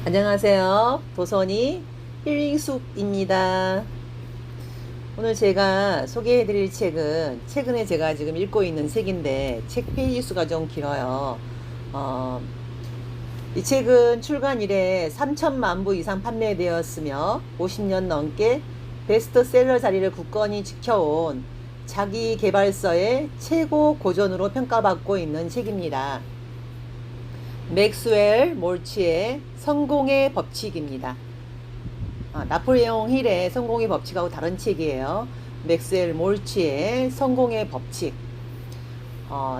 안녕하세요. 도선이 힐링숲입니다. 오늘 제가 소개해드릴 책은 최근에 제가 지금 읽고 있는 책인데 책 페이지 수가 좀 길어요. 이 책은 출간 이래 3천만 부 이상 판매되었으며 50년 넘게 베스트셀러 자리를 굳건히 지켜온 자기 개발서의 최고 고전으로 평가받고 있는 책입니다. 맥스웰 몰치의 성공의 법칙입니다. 나폴레옹 힐의 성공의 법칙하고 다른 책이에요. 맥스웰 몰치의 성공의 법칙.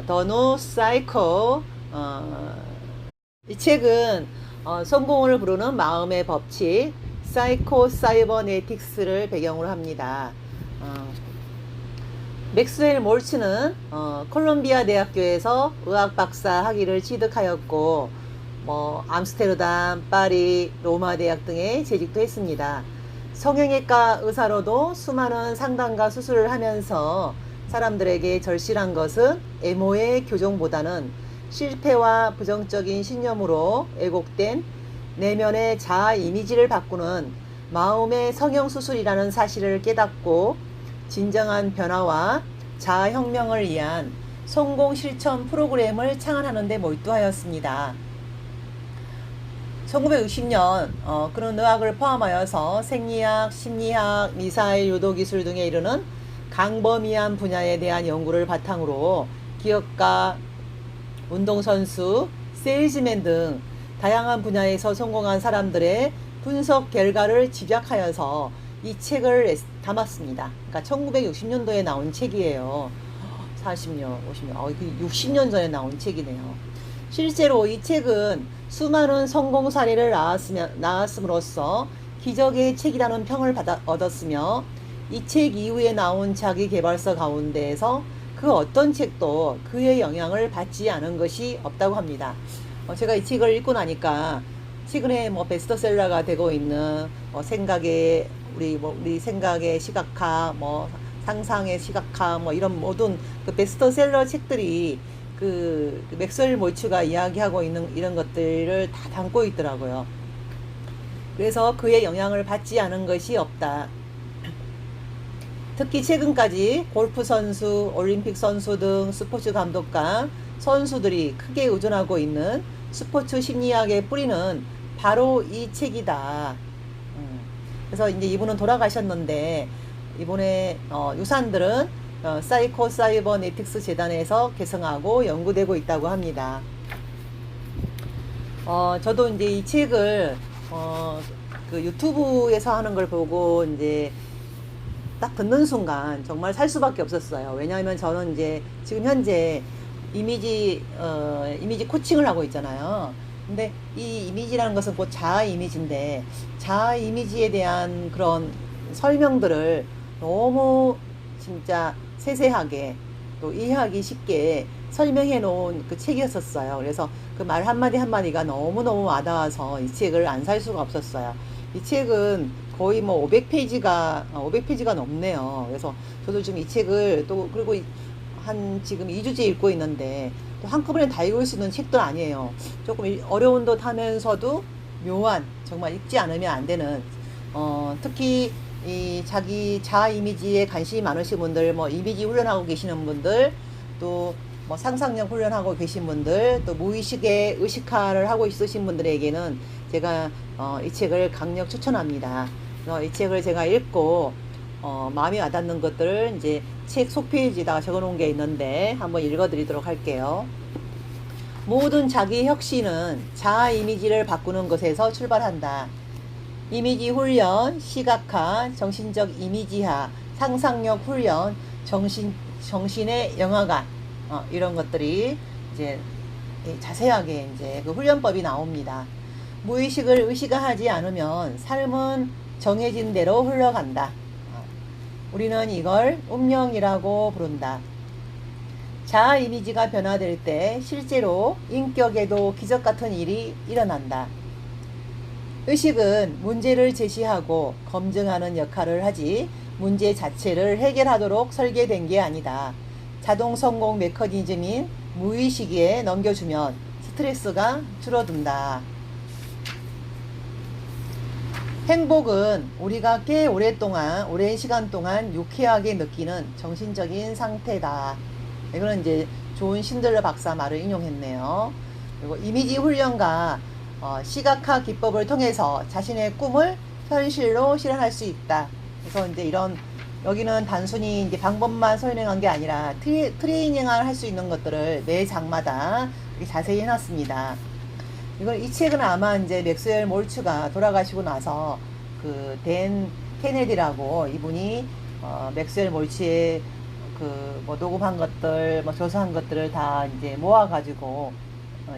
더누 사이코. 이 책은 성공을 부르는 마음의 법칙, 사이코 사이버네틱스를 배경으로 합니다. 맥스웰 몰츠는 콜롬비아 대학교에서 의학 박사 학위를 취득하였고 암스테르담, 파리, 로마 대학 등에 재직도 했습니다. 성형외과 의사로도 수많은 상담과 수술을 하면서 사람들에게 절실한 것은 애모의 교정보다는 실패와 부정적인 신념으로 왜곡된 내면의 자아 이미지를 바꾸는 마음의 성형수술이라는 사실을 깨닫고 진정한 변화와 자아혁명을 위한 성공 실천 프로그램을 창안하는 데 몰두하였습니다. 1960년 그런 의학을 포함하여서 생리학, 심리학, 미사일 유도기술 등에 이르는 강범위한 분야에 대한 연구를 바탕으로 기업가, 운동선수, 세일즈맨 등 다양한 분야에서 성공한 사람들의 분석 결과를 집약하여서 이 책을 담았습니다. 그러니까 1960년도에 나온 책이에요. 40년, 50년, 60년 전에 나온 책이네요. 실제로 이 책은 수많은 성공 사례를 낳았음으로써 기적의 책이라는 평을 얻었으며 이 책 이후에 나온 자기 개발서 가운데에서 그 어떤 책도 그의 영향을 받지 않은 것이 없다고 합니다. 제가 이 책을 읽고 나니까 최근에 베스트셀러가 되고 있는 생각의 우리 생각의 시각화, 상상의 시각화, 이런 모든 그 베스트셀러 책들이 그 맥스웰 몰츠가 이야기하고 있는 이런 것들을 다 담고 있더라고요. 그래서 그의 영향을 받지 않은 것이 없다. 특히 최근까지 골프 선수, 올림픽 선수 등 스포츠 감독과 선수들이 크게 의존하고 있는 스포츠 심리학의 뿌리는 바로 이 책이다. 그래서 이제 이분은 돌아가셨는데 이분의 유산들은 사이코 사이버네틱스 재단에서 개성하고 연구되고 있다고 합니다. 저도 이제 이 책을 그 유튜브에서 하는 걸 보고 이제 딱 듣는 순간 정말 살 수밖에 없었어요. 왜냐하면 저는 이제 지금 현재 이미지 코칭을 하고 있잖아요. 근데 이 이미지라는 것은 곧 자아 이미지인데 자아 이미지에 대한 그런 설명들을 너무 진짜 세세하게 또 이해하기 쉽게 설명해 놓은 그 책이었었어요. 그래서 그 말 한마디 한마디가 너무너무 와닿아서 이 책을 안 살 수가 없었어요. 이 책은 거의 500페이지가 넘네요. 그래서 저도 지금 이 책을 또 그리고 지금 2주째 읽고 있는데 또 한꺼번에 다 읽을 수 있는 책도 아니에요. 조금 어려운 듯 하면서도 묘한, 정말 읽지 않으면 안 되는 특히 이 자기 자아 이미지에 관심이 많으신 분들, 이미지 훈련하고 계시는 분들, 또 상상력 훈련하고 계신 분들, 또 무의식의 의식화를 하고 있으신 분들에게는 제가 이 책을 강력 추천합니다. 이 책을 제가 읽고 마음에 와닿는 것들을 이제 책 속페이지에다가 적어 놓은 게 있는데 한번 읽어 드리도록 할게요. 모든 자기 혁신은 자아 이미지를 바꾸는 것에서 출발한다. 이미지 훈련, 시각화, 정신적 이미지화, 상상력 훈련, 정신의 영화관, 이런 것들이 이제 자세하게 이제 그 훈련법이 나옵니다. 무의식을 의식화하지 않으면 삶은 정해진 대로 흘러간다. 우리는 이걸 운명이라고 부른다. 자아 이미지가 변화될 때 실제로 인격에도 기적 같은 일이 일어난다. 의식은 문제를 제시하고 검증하는 역할을 하지 문제 자체를 해결하도록 설계된 게 아니다. 자동 성공 메커니즘인 무의식에 넘겨주면 스트레스가 줄어든다. 행복은 우리가 꽤 오랫동안, 오랜 시간 동안 유쾌하게 느끼는 정신적인 상태다. 이거는 이제 좋은 신들러 박사 말을 인용했네요. 그리고 이미지 훈련과 시각화 기법을 통해서 자신의 꿈을 현실로 실현할 수 있다. 그래서 이제 이런 여기는 단순히 이제 방법만 설명한 게 아니라 트레이닝을 할 수 있는 것들을 매 장마다 이렇게 자세히 해놨습니다. 이 책은 아마 이제 맥스웰 몰츠가 돌아가시고 나서 그 댄 케네디라고 이분이 맥스웰 몰츠의 그 뭐 녹음한 것들, 뭐 조사한 것들을 다 이제 모아가지고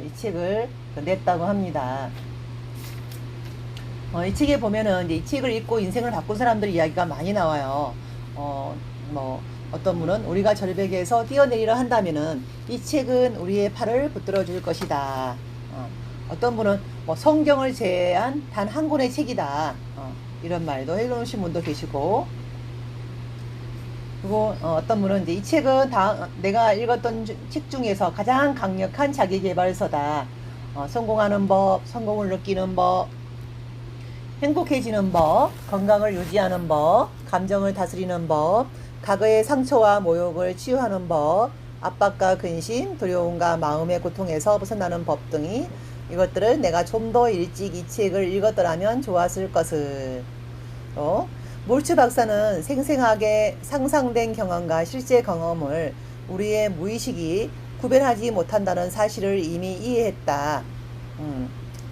이 책을 냈다고 합니다. 이 책에 보면은 이제 이 책을 읽고 인생을 바꾼 사람들 이야기가 많이 나와요. 뭐 어떤 분은 우리가 절벽에서 뛰어내리려 한다면은 이 책은 우리의 팔을 붙들어 줄 것이다. 어떤 분은 뭐 성경을 제외한 단 한 권의 책이다. 이런 말도 해놓으신 분도 계시고, 그리고 어떤 분은 이제 이 책은 내가 읽었던 책 중에서 가장 강력한 자기계발서다. 성공하는 법, 성공을 느끼는 법, 행복해지는 법, 건강을 유지하는 법, 감정을 다스리는 법, 과거의 상처와 모욕을 치유하는 법, 압박과 근심, 두려움과 마음의 고통에서 벗어나는 법 등이 이것들을 내가 좀 더 일찍 이 책을 읽었더라면 좋았을 것을. 몰츠 박사는 생생하게 상상된 경험과 실제 경험을 우리의 무의식이 구별하지 못한다는 사실을 이미 이해했다.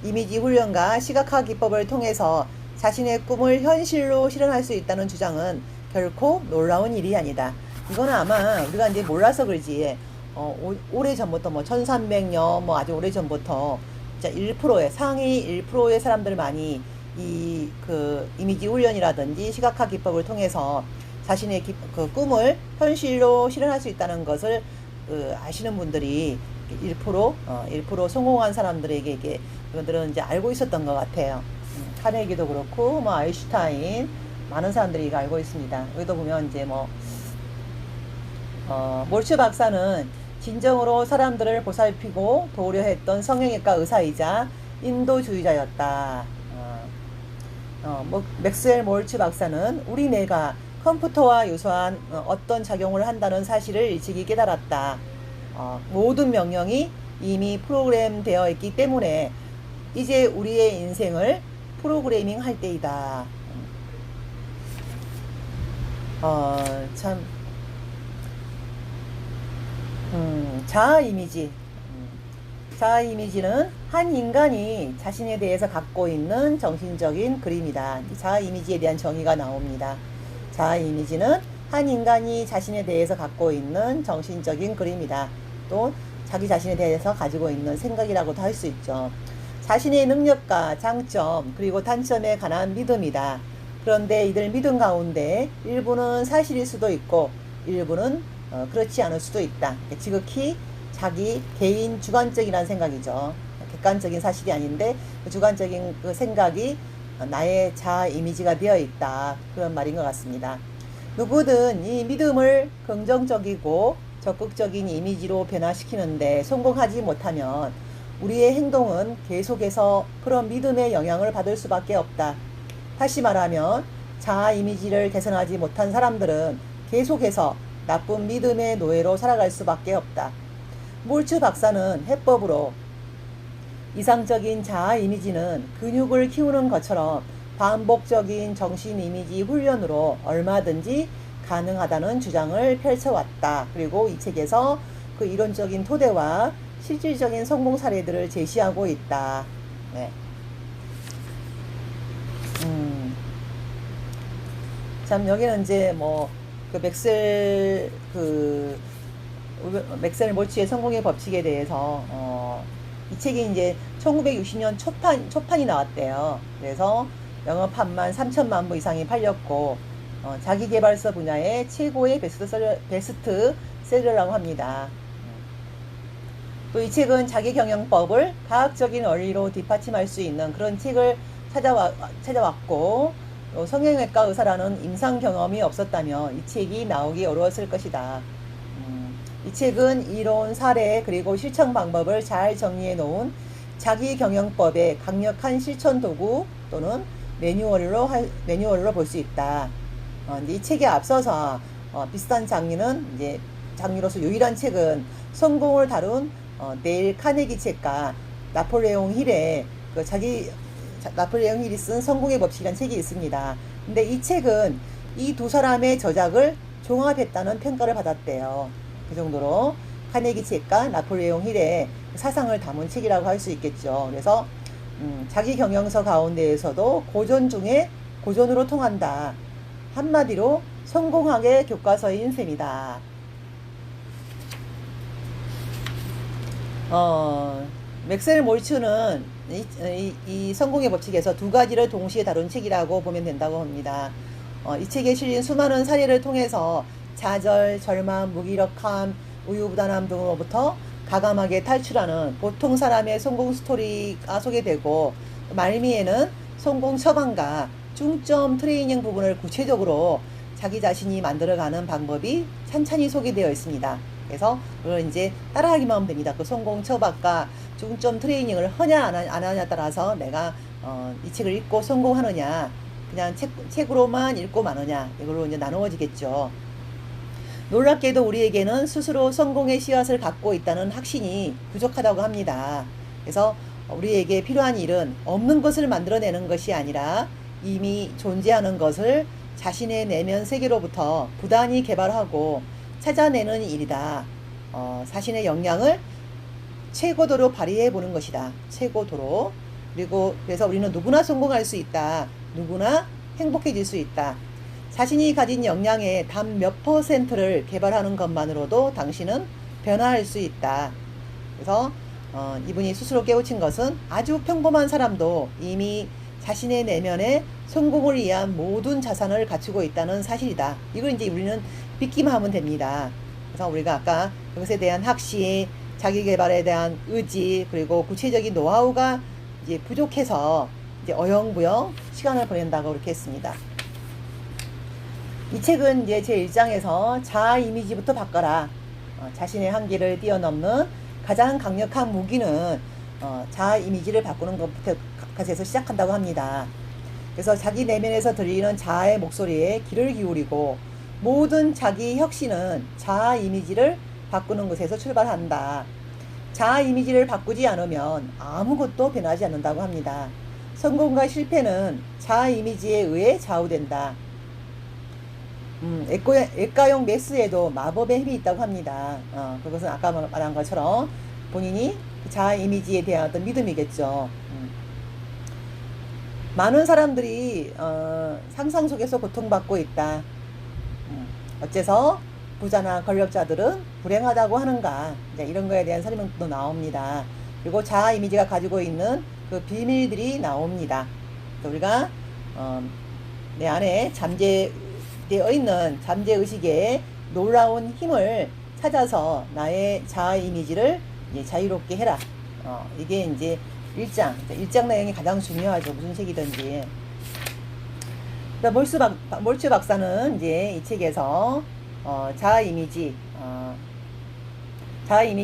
이미지 훈련과 시각화 기법을 통해서 자신의 꿈을 현실로 실현할 수 있다는 주장은 결코 놀라운 일이 아니다. 이거는 아마 우리가 이제 몰라서 그러지. 오래 전부터 뭐 1300년 뭐 아주 오래 전부터 진짜 1%의 상위 1%의 사람들만이 이 그 이미지 훈련이라든지 시각화 기법을 통해서 자신의 그 꿈을 현실로 실현할 수 있다는 것을 아시는 분들이 1% 성공한 사람들에게 이게 그들은 이제 알고 있었던 것 같아요. 카네기도 그렇고 뭐 아인슈타인 많은 사람들이 이거 알고 있습니다. 여기도 보면 이제 뭐 몰츠 박사는 진정으로 사람들을 보살피고 도우려 했던 성형외과 의사이자 인도주의자였다. 맥스웰 몰츠 박사는 우리 뇌가 컴퓨터와 유사한 어떤 작용을 한다는 사실을 일찍이 깨달았다. 모든 명령이 이미 프로그램 되어 있기 때문에 이제 우리의 인생을 프로그래밍 할 때이다. 참, 자아 이미지. 자아 이미지는 한 인간이 자신에 대해서 갖고 있는 정신적인 그림이다. 자아 이미지에 대한 정의가 나옵니다. 자아 이미지는 한 인간이 자신에 대해서 갖고 있는 정신적인 그림이다. 또 자기 자신에 대해서 가지고 있는 생각이라고도 할 수 있죠. 자신의 능력과 장점 그리고 단점에 관한 믿음이다. 그런데 이들 믿음 가운데 일부는 사실일 수도 있고 일부는 그렇지 않을 수도 있다. 지극히 자기 개인 주관적이라는 생각이죠. 객관적인 사실이 아닌데 그 주관적인 그 생각이 나의 자아 이미지가 되어 있다. 그런 말인 것 같습니다. 누구든 이 믿음을 긍정적이고 적극적인 이미지로 변화시키는데 성공하지 못하면 우리의 행동은 계속해서 그런 믿음의 영향을 받을 수밖에 없다. 다시 말하면 자아 이미지를 개선하지 못한 사람들은 계속해서 나쁜 믿음의 노예로 살아갈 수밖에 없다. 몰츠 박사는 해법으로 이상적인 자아 이미지는 근육을 키우는 것처럼 반복적인 정신 이미지 훈련으로 얼마든지 가능하다는 주장을 펼쳐왔다. 그리고 이 책에서 그 이론적인 토대와 실질적인 성공 사례들을 제시하고 있다. 네. 참 여기는 이제 뭐 그 맥스웰 몰츠의 성공의 법칙에 대해서 이 책이 이제 1960년 초판이 나왔대요. 그래서 영업판만 3천만 부 이상이 팔렸고 자기계발서 분야의 최고의 베스트셀러라고 합니다. 또 이 책은 자기 경영법을 과학적인 원리로 뒷받침할 수 있는 그런 책을 찾아왔고 성형외과 의사라는 임상 경험이 없었다면 이 책이 나오기 어려웠을 것이다. 이 책은 이론, 사례, 그리고 실천 방법을 잘 정리해 놓은 자기 경영법의 강력한 실천 도구 또는 매뉴얼로 볼 수 있다. 이제 이 책에 앞서서 비슷한 장르로서 유일한 책은 성공을 다룬 데일 카네기 책과 나폴레옹 힐의 나폴레옹 힐이 쓴 성공의 법칙이라는 책이 있습니다. 근데 이 책은 이 두 사람의 저작을 종합했다는 평가를 받았대요. 그 정도로 카네기 책과 나폴레옹 힐의 사상을 담은 책이라고 할 수 있겠죠. 그래서 자기 경영서 가운데에서도 고전 중에 고전으로 통한다. 한마디로 성공학의 교과서인 셈이다. 맥스웰 몰츠는 이 성공의 법칙에서 두 가지를 동시에 다룬 책이라고 보면 된다고 합니다. 이 책에 실린 수많은 사례를 통해서 좌절, 절망, 무기력함, 우유부단함 등으로부터 과감하게 탈출하는 보통 사람의 성공 스토리가 소개되고, 말미에는 성공 처방과 중점 트레이닝 부분을 구체적으로 자기 자신이 만들어가는 방법이 찬찬히 소개되어 있습니다. 그래서 그걸 이제 따라하기만 하면 됩니다. 그 성공 처방과 중점 트레이닝을 하냐 안 하냐에 따라서 내가 이 책을 읽고 성공하느냐, 그냥 책으로만 읽고 마느냐, 이걸로 이제 나누어지겠죠. 놀랍게도 우리에게는 스스로 성공의 씨앗을 갖고 있다는 확신이 부족하다고 합니다. 그래서 우리에게 필요한 일은 없는 것을 만들어내는 것이 아니라 이미 존재하는 것을 자신의 내면 세계로부터 부단히 개발하고 찾아내는 일이다. 자신의 역량을 최고도로 발휘해 보는 것이다. 최고도로. 그리고 그래서 우리는 누구나 성공할 수 있다. 누구나 행복해질 수 있다. 자신이 가진 역량의 단 몇 %를 개발하는 것만으로도 당신은 변화할 수 있다. 그래서 이분이 스스로 깨우친 것은 아주 평범한 사람도 이미 자신의 내면에 성공을 위한 모든 자산을 갖추고 있다는 사실이다. 이걸 이제 우리는 믿기만 하면 됩니다. 그래서 우리가 아까 그것에 대한 확신, 자기 개발에 대한 의지, 그리고 구체적인 노하우가 이제 부족해서 이제 어영부영 시간을 보낸다고 그렇게 했습니다. 이 책은 이제 제 1장에서 자아 이미지부터 바꿔라. 자신의 한계를 뛰어넘는 가장 강력한 무기는 자아 이미지를 바꾸는 것부터 시작한다고 합니다. 그래서 자기 내면에서 들리는 자아의 목소리에 귀를 기울이고 모든 자기 혁신은 자아 이미지를 바꾸는 것에서 출발한다. 자아 이미지를 바꾸지 않으면 아무것도 변하지 않는다고 합니다. 성공과 실패는 자아 이미지에 의해 좌우된다. 외과용 메스에도 마법의 힘이 있다고 합니다. 그것은 아까 말한 것처럼 본인이 자아 이미지에 대한 어떤 믿음이겠죠. 많은 사람들이 상상 속에서 고통받고 있다. 어째서 부자나 권력자들은 불행하다고 하는가? 이제 이런 거에 대한 설명도 나옵니다. 그리고 자아 이미지가 가지고 있는 그 비밀들이 나옵니다. 우리가 내 안에 잠재되어 있는 잠재의식의 놀라운 힘을 찾아서 나의 자아 이미지를 이제 자유롭게 해라. 이게 이제 1장 내용이 가장 중요하죠. 무슨 책이든지. 몰츠 박사는 이제 이 책에서 자아 이미지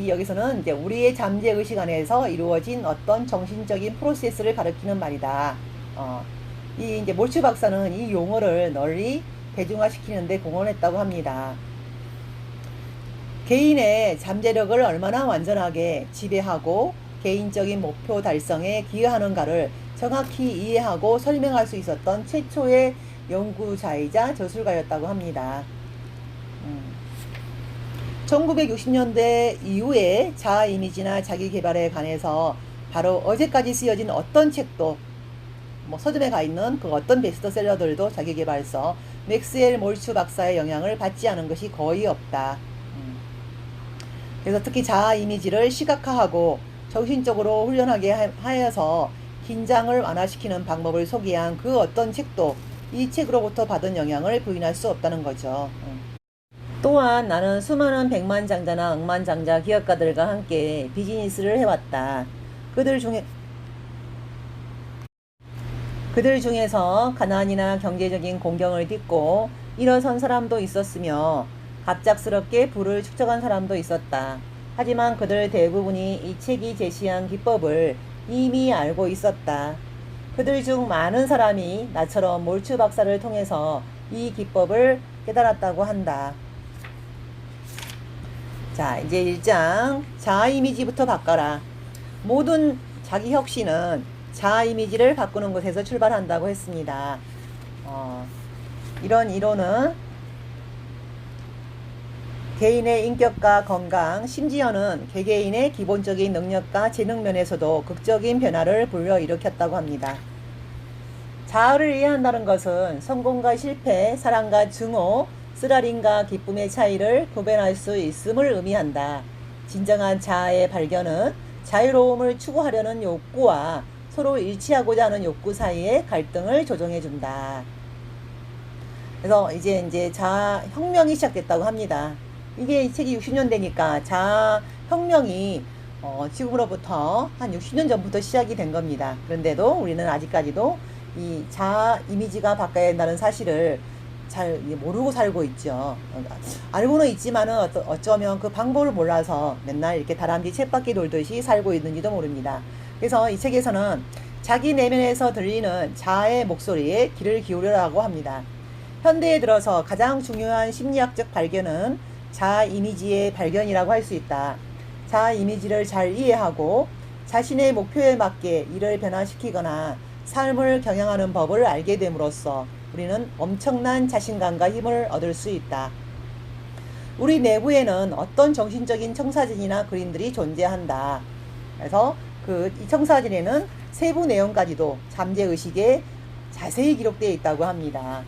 여기서는 이제 우리의 잠재 의식 안에서 이루어진 어떤 정신적인 프로세스를 가리키는 말이다. 이 이제 몰츠 박사는 이 용어를 널리 대중화시키는데 공헌했다고 합니다. 개인의 잠재력을 얼마나 완전하게 지배하고 개인적인 목표 달성에 기여하는가를 정확히 이해하고 설명할 수 있었던 최초의 연구자이자 저술가였다고 합니다. 1960년대 이후에 자아 이미지나 자기 개발에 관해서 바로 어제까지 쓰여진 어떤 책도 서점에 가 있는 그 어떤 베스트셀러들도 자기 개발서 맥스웰 몰츠 박사의 영향을 받지 않은 것이 거의 없다. 그래서 특히 자아 이미지를 시각화하고 정신적으로 훈련하게 하여서 긴장을 완화시키는 방법을 소개한 그 어떤 책도 이 책으로부터 받은 영향을 부인할 수 없다는 거죠. 또한 나는 수많은 백만장자나 억만장자 기업가들과 함께 비즈니스를 해왔다. 그들 중에서 가난이나 경제적인 공경을 딛고 일어선 사람도 있었으며 갑작스럽게 부를 축적한 사람도 있었다. 하지만 그들 대부분이 이 책이 제시한 기법을 이미 알고 있었다. 그들 중 많은 사람이 나처럼 몰츠 박사를 통해서 이 기법을 깨달았다고 한다. 자, 이제 1장 자아 이미지부터 바꿔라. 모든 자기 혁신은 자아 이미지를 바꾸는 것에서 출발한다고 했습니다. 이런 이론은 개인의 인격과 건강, 심지어는 개개인의 기본적인 능력과 재능 면에서도 극적인 변화를 불러일으켰다고 합니다. 자아를 이해한다는 것은 성공과 실패, 사랑과 증오, 쓰라림과 기쁨의 차이를 구별할 수 있음을 의미한다. 진정한 자아의 발견은 자유로움을 추구하려는 욕구와 서로 일치하고자 하는 욕구 사이의 갈등을 조정해준다. 그래서 이제 자아 혁명이 시작됐다고 합니다. 이게 이 책이 60년대니까 자아 혁명이 지금으로부터 한 60년 전부터 시작이 된 겁니다. 그런데도 우리는 아직까지도 이 자아 이미지가 바뀌어야 한다는 사실을 잘 모르고 살고 있죠. 알고는 있지만은 어쩌면 그 방법을 몰라서 맨날 이렇게 다람쥐 쳇바퀴 돌듯이 살고 있는지도 모릅니다. 그래서 이 책에서는 자기 내면에서 들리는 자아의 목소리에 귀를 기울여라고 합니다. 현대에 들어서 가장 중요한 심리학적 발견은 자아 이미지의 발견이라고 할 수 있다. 자아 이미지를 잘 이해하고 자신의 목표에 맞게 이를 변화시키거나 삶을 경영하는 법을 알게 됨으로써 우리는 엄청난 자신감과 힘을 얻을 수 있다. 우리 내부에는 어떤 정신적인 청사진이나 그림들이 존재한다. 그래서 이 청사진에는 세부 내용까지도 잠재의식에 자세히 기록되어 있다고 합니다.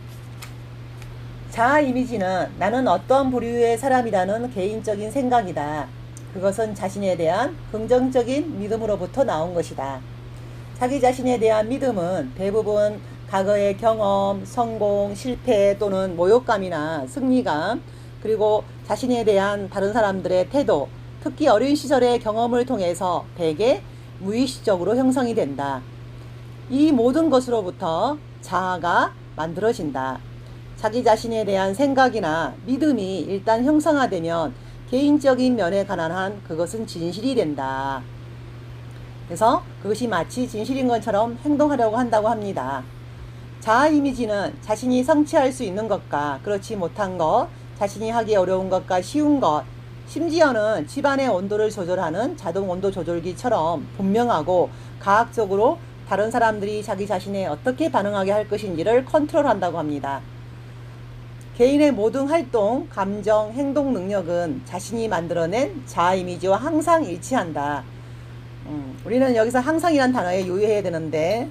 자아 이미지는 나는 어떤 부류의 사람이라는 개인적인 생각이다. 그것은 자신에 대한 긍정적인 믿음으로부터 나온 것이다. 자기 자신에 대한 믿음은 대부분 과거의 경험, 성공, 실패 또는 모욕감이나 승리감, 그리고 자신에 대한 다른 사람들의 태도, 특히 어린 시절의 경험을 통해서 대개 무의식적으로 형성이 된다. 이 모든 것으로부터 자아가 만들어진다. 자기 자신에 대한 생각이나 믿음이 일단 형성화되면 개인적인 면에 관한 한 그것은 진실이 된다. 그래서 그것이 마치 진실인 것처럼 행동하려고 한다고 합니다. 자아 이미지는 자신이 성취할 수 있는 것과 그렇지 못한 것, 자신이 하기 어려운 것과 쉬운 것, 심지어는 집안의 온도를 조절하는 자동 온도 조절기처럼 분명하고 과학적으로 다른 사람들이 자기 자신에 어떻게 반응하게 할 것인지를 컨트롤한다고 합니다. 개인의 모든 활동, 감정, 행동 능력은 자신이 만들어낸 자아 이미지와 항상 일치한다. 우리는 여기서 항상이란 단어에 유의해야 되는데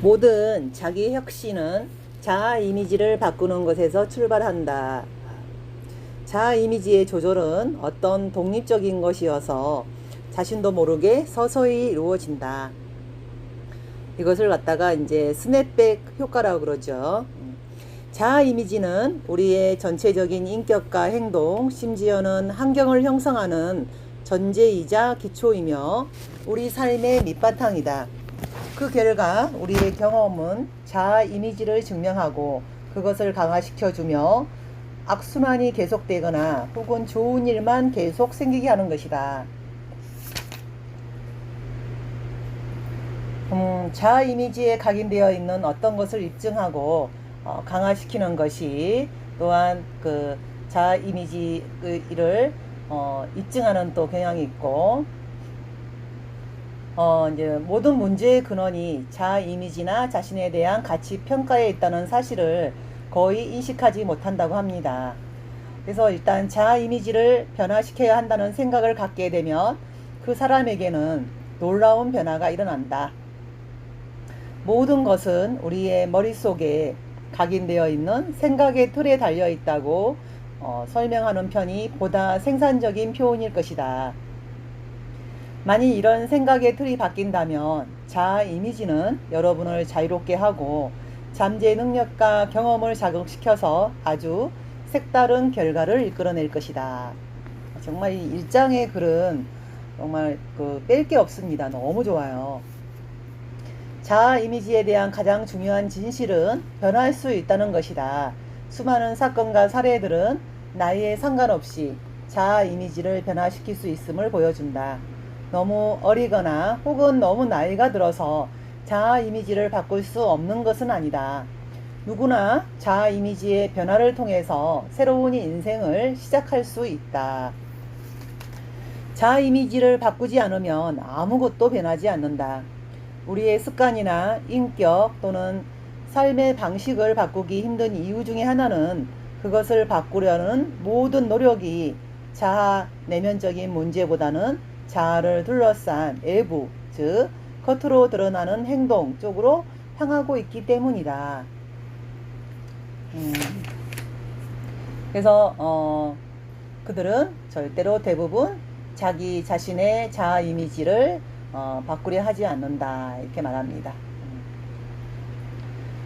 모든 자기 혁신은 자아 이미지를 바꾸는 것에서 출발한다. 자아 이미지의 조절은 어떤 독립적인 것이어서 자신도 모르게 서서히 이루어진다. 이것을 갖다가 이제 스냅백 효과라고 그러죠. 자아 이미지는 우리의 전체적인 인격과 행동, 심지어는 환경을 형성하는 전제이자 기초이며 우리 삶의 밑바탕이다. 그 결과 우리의 경험은 자아 이미지를 증명하고 그것을 강화시켜주며 악순환이 계속되거나 혹은 좋은 일만 계속 생기게 하는 것이다. 자아 이미지에 각인되어 있는 어떤 것을 입증하고 강화시키는 것이 또한 그 자아 이미지를 입증하는 또 경향이 있고 이제 모든 문제의 근원이 자아 이미지나 자신에 대한 가치 평가에 있다는 사실을 거의 인식하지 못한다고 합니다. 그래서 일단 자아 이미지를 변화시켜야 한다는 생각을 갖게 되면 그 사람에게는 놀라운 변화가 일어난다. 모든 것은 우리의 머릿속에 각인되어 있는 생각의 틀에 달려 있다고 설명하는 편이 보다 생산적인 표현일 것이다. 만일 이런 생각의 틀이 바뀐다면 자아 이미지는 여러분을 자유롭게 하고 잠재 능력과 경험을 자극시켜서 아주 색다른 결과를 이끌어낼 것이다. 정말 이 일장의 글은 정말 뺄 게 없습니다. 너무 좋아요. 자아 이미지에 대한 가장 중요한 진실은 변할 수 있다는 것이다. 수많은 사건과 사례들은 나이에 상관없이 자아 이미지를 변화시킬 수 있음을 보여준다. 너무 어리거나 혹은 너무 나이가 들어서 자아 이미지를 바꿀 수 없는 것은 아니다. 누구나 자아 이미지의 변화를 통해서 새로운 인생을 시작할 수 있다. 자아 이미지를 바꾸지 않으면 아무것도 변하지 않는다. 우리의 습관이나 인격 또는 삶의 방식을 바꾸기 힘든 이유 중에 하나는 그것을 바꾸려는 모든 노력이 자아 내면적인 문제보다는 자아를 둘러싼 외부, 즉 겉으로 드러나는 행동 쪽으로 향하고 있기 때문이다. 그래서 그들은 절대로 대부분 자기 자신의 자아 이미지를 바꾸려 하지 않는다, 이렇게 말합니다.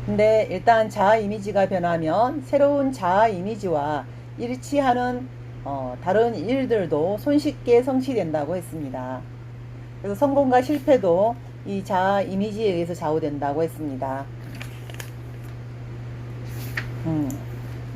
근데 일단 자아 이미지가 변하면 새로운 자아 이미지와 일치하는 다른 일들도 손쉽게 성취된다고 했습니다. 그래서 성공과 실패도 이 자아 이미지에 의해서 좌우된다고 했습니다.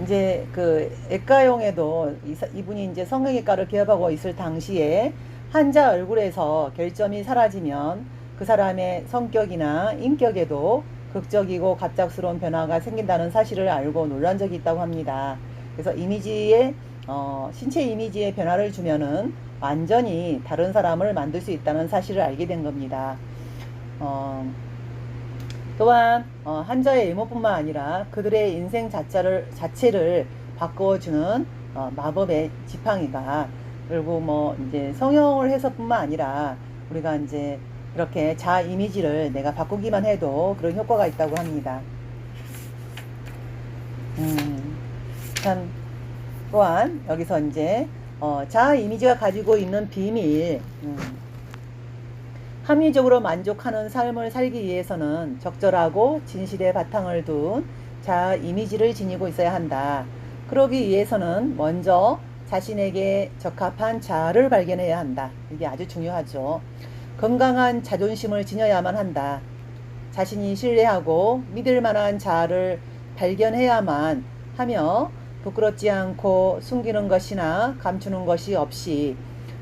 이제 그 외과용에도 이분이 이제 성형외과를 개업하고 있을 당시에 환자 얼굴에서 결점이 사라지면 그 사람의 성격이나 인격에도 극적이고 갑작스러운 변화가 생긴다는 사실을 알고 놀란 적이 있다고 합니다. 그래서 이미지에 신체 이미지에 변화를 주면은 완전히 다른 사람을 만들 수 있다는 사실을 알게 된 겁니다. 또한 환자의 외모뿐만 아니라 그들의 인생 자체를 바꿔주는 마법의 지팡이가, 그리고 뭐 이제 성형을 해서뿐만 아니라 우리가 이제 이렇게 자아 이미지를 내가 바꾸기만 해도 그런 효과가 있다고 합니다. 참, 또한 여기서 이제 자아 이미지가 가지고 있는 비밀, 합리적으로 만족하는 삶을 살기 위해서는 적절하고 진실의 바탕을 둔 자아 이미지를 지니고 있어야 한다. 그러기 위해서는 먼저 자신에게 적합한 자아를 발견해야 한다. 이게 아주 중요하죠. 건강한 자존심을 지녀야만 한다. 자신이 신뢰하고 믿을 만한 자아를 발견해야만 하며 부끄럽지 않고 숨기는 것이나 감추는 것이 없이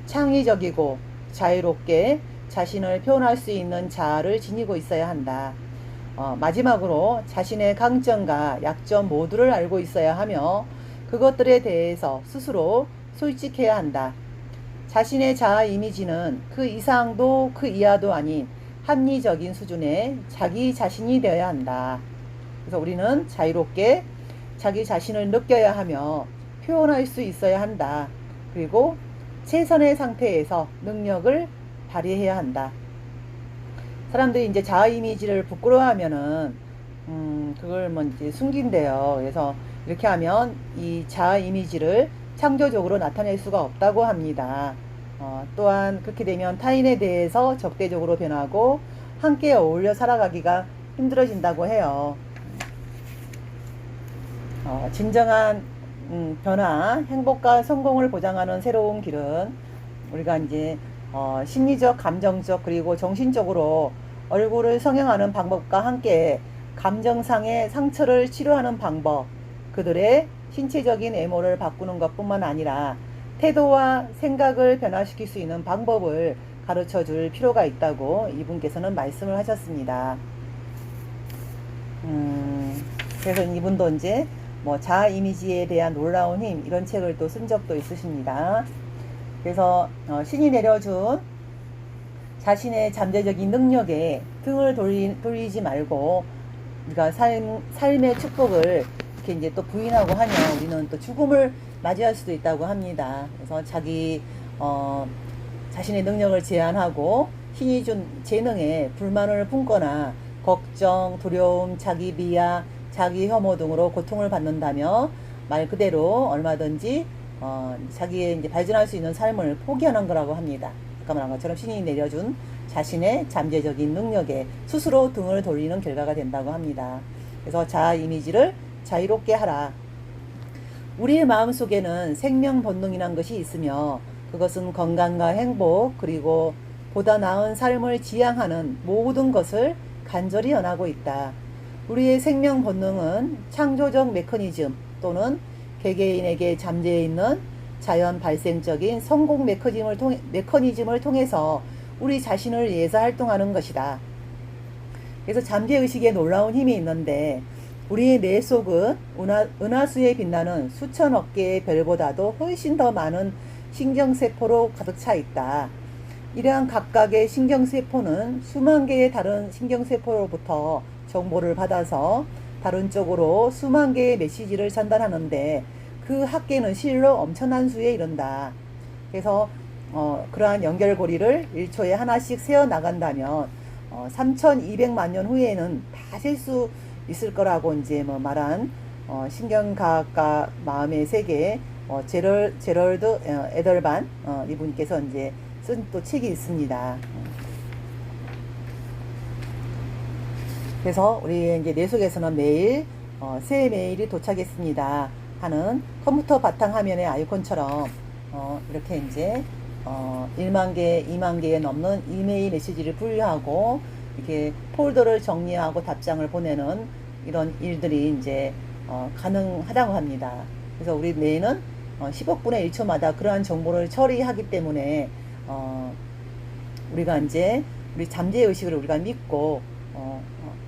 창의적이고 자유롭게 자신을 표현할 수 있는 자아를 지니고 있어야 한다. 마지막으로 자신의 강점과 약점 모두를 알고 있어야 하며 그것들에 대해서 스스로 솔직해야 한다. 자신의 자아 이미지는 그 이상도 그 이하도 아닌 합리적인 수준의 자기 자신이 되어야 한다. 그래서 우리는 자유롭게 자기 자신을 느껴야 하며 표현할 수 있어야 한다. 그리고 최선의 상태에서 능력을 발휘해야 한다. 사람들이 이제 자아 이미지를 부끄러워하면은 그걸 뭐 이제 숨긴대요. 그래서 이렇게 하면 이 자아 이미지를 창조적으로 나타낼 수가 없다고 합니다. 또한 그렇게 되면 타인에 대해서 적대적으로 변하고 함께 어울려 살아가기가 힘들어진다고 해요. 진정한 변화, 행복과 성공을 보장하는 새로운 길은 우리가 이제 심리적, 감정적, 그리고 정신적으로 얼굴을 성형하는 방법과 함께 감정상의 상처를 치료하는 방법, 그들의 신체적인 외모를 바꾸는 것뿐만 아니라 태도와 생각을 변화시킬 수 있는 방법을 가르쳐 줄 필요가 있다고 이분께서는 말씀을 하셨습니다. 그래서 이분도 이제 뭐 자아 이미지에 대한 놀라운 힘, 이런 책을 또 쓴 적도 있으십니다. 그래서 신이 내려준 자신의 잠재적인 능력에 등을 돌리지 말고 우리가 삶의 축복을 이렇게 이제 또 부인하고 하면 우리는 또 죽음을 맞이할 수도 있다고 합니다. 그래서 자신의 능력을 제한하고 신이 준 재능에 불만을 품거나 걱정, 두려움, 자기 비하, 자기 혐오 등으로 고통을 받는다며 말 그대로 얼마든지 자기의 이제 발전할 수 있는 삶을 포기하는 거라고 합니다. 아까 말한 것처럼 신이 내려준 자신의 잠재적인 능력에 스스로 등을 돌리는 결과가 된다고 합니다. 그래서 자아 이미지를 자유롭게 하라. 우리의 마음속에는 생명 본능이란 것이 있으며 그것은 건강과 행복 그리고 보다 나은 삶을 지향하는 모든 것을 간절히 원하고 있다. 우리의 생명 본능은 창조적 메커니즘 또는 개개인에게 잠재해 있는 자연 발생적인 성공 메커니즘을 통해서 우리 자신을 위해서 활동하는 것이다. 그래서 잠재의식에 놀라운 힘이 있는데 우리의 뇌 속은 은하수에 빛나는 수천억 개의 별보다도 훨씬 더 많은 신경세포로 가득 차 있다. 이러한 각각의 신경세포는 수만 개의 다른 신경세포로부터 정보를 받아서 다른 쪽으로 수만 개의 메시지를 전달하는데 그 합계는 실로 엄청난 수에 이른다. 그래서 그러한 연결고리를 1초에 하나씩 세어 나간다면 3,200만 년 후에는 다 셀 수 있을 거라고 이제 말한 신경과학과 마음의 세계 제럴드 에덜반 이분께서 이제 쓴 또 책이 있습니다. 그래서 우리 이제 뇌 속에서는 매일 새 메일이 도착했습니다 하는 컴퓨터 바탕화면의 아이콘처럼 이렇게 이제 1만 개, 2만 개에 넘는 이메일 메시지를 분류하고 이렇게 폴더를 정리하고 답장을 보내는 이런 일들이 이제 가능하다고 합니다. 그래서 우리 뇌는 10억분의 1초마다 그러한 정보를 처리하기 때문에 우리가 이제 우리 잠재의식을 우리가 믿고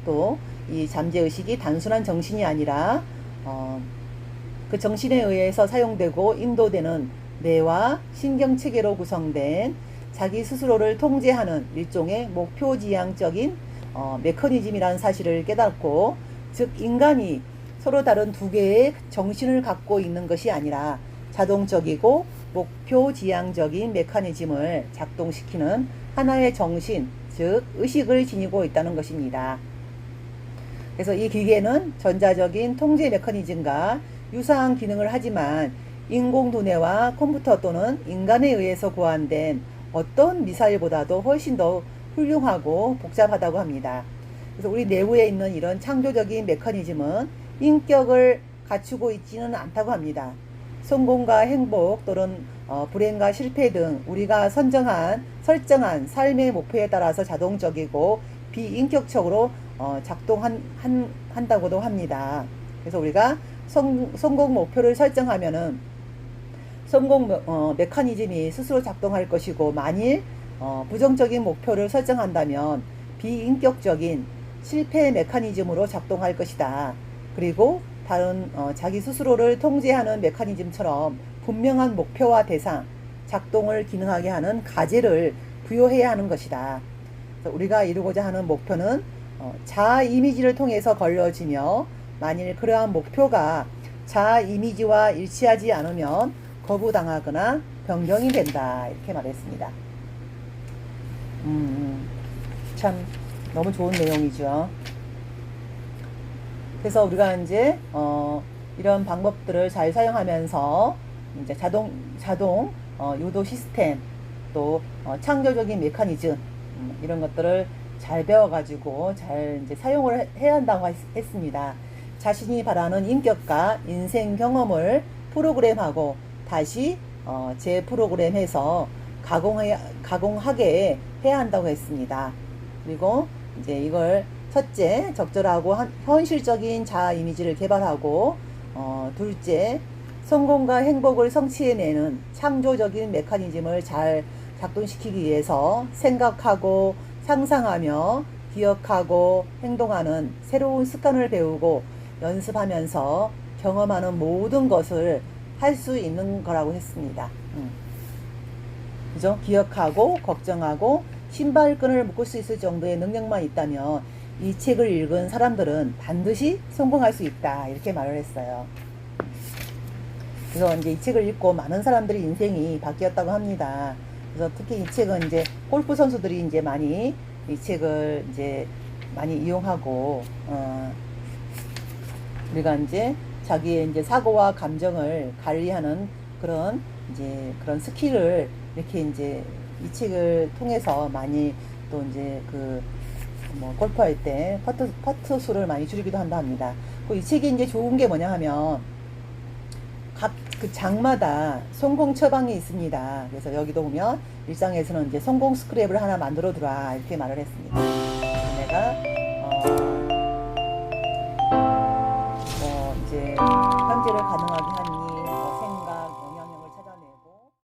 또 이 잠재의식이 단순한 정신이 아니라 그 정신에 의해서 사용되고 인도되는 뇌와 신경체계로 구성된 자기 스스로를 통제하는 일종의 목표지향적인 메커니즘이라는 사실을 깨닫고, 즉 인간이 서로 다른 두 개의 정신을 갖고 있는 것이 아니라 자동적이고 목표지향적인 메커니즘을 작동시키는 하나의 정신, 즉 의식을 지니고 있다는 것입니다. 그래서 이 기계는 전자적인 통제 메커니즘과 유사한 기능을 하지만 인공두뇌와 컴퓨터 또는 인간에 의해서 고안된 어떤 미사일보다도 훨씬 더 훌륭하고 복잡하다고 합니다. 그래서 우리 내부에 있는 이런 창조적인 메커니즘은 인격을 갖추고 있지는 않다고 합니다. 성공과 행복 또는 불행과 실패 등 우리가 설정한 삶의 목표에 따라서 자동적이고 비인격적으로 작동한다고도 합니다. 그래서 우리가 성공 목표를 설정하면은 성공 메커니즘이 스스로 작동할 것이고, 만일 부정적인 목표를 설정한다면 비인격적인 실패 메커니즘으로 작동할 것이다. 그리고 다른 자기 스스로를 통제하는 메커니즘처럼 분명한 목표와 대상, 작동을 기능하게 하는 가제를 부여해야 하는 것이다. 그래서 우리가 이루고자 하는 목표는 자아 이미지를 통해서 걸러지며, 만일 그러한 목표가 자아 이미지와 일치하지 않으면 거부당하거나 변경이 된다. 이렇게 말했습니다. 참 너무 좋은 내용이죠. 그래서 우리가 이제 이런 방법들을 잘 사용하면서 이제 자동 유도 시스템, 또 창조적인 메커니즘 이런 것들을 잘 배워가지고 잘 이제 사용을 해야 한다고 했습니다. 자신이 바라는 인격과 인생 경험을 프로그램하고 다시 재프로그램해서 가공하게 해야 한다고 했습니다. 그리고 이제 이걸 첫째, 적절하고 현실적인 자아 이미지를 개발하고, 둘째, 성공과 행복을 성취해내는 창조적인 메커니즘을 잘 작동시키기 위해서 생각하고 상상하며 기억하고 행동하는 새로운 습관을 배우고 연습하면서 경험하는 모든 것을 할 수 있는 거라고 했습니다. 그죠? 기억하고 걱정하고 신발끈을 묶을 수 있을 정도의 능력만 있다면 이 책을 읽은 사람들은 반드시 성공할 수 있다. 이렇게 말을 했어요. 그래서 이제 이 책을 읽고 많은 사람들이 인생이 바뀌었다고 합니다. 그래서 특히 이 책은 이제 골프 선수들이 이제 많이 이 책을 이제 많이 이용하고, 우리가 이제 자기의 이제 사고와 감정을 관리하는 그런 스킬을 이렇게 이제 이 책을 통해서 많이 또 이제 골프할 때 퍼트 수를 많이 줄이기도 한다 합니다. 이 책이 이제 좋은 게 뭐냐 하면 각 그 장마다 성공 처방이 있습니다. 그래서 여기도 보면 일상에서는 이제 성공 스크랩을 하나 만들어 두라 이렇게 말을 했습니다. 내가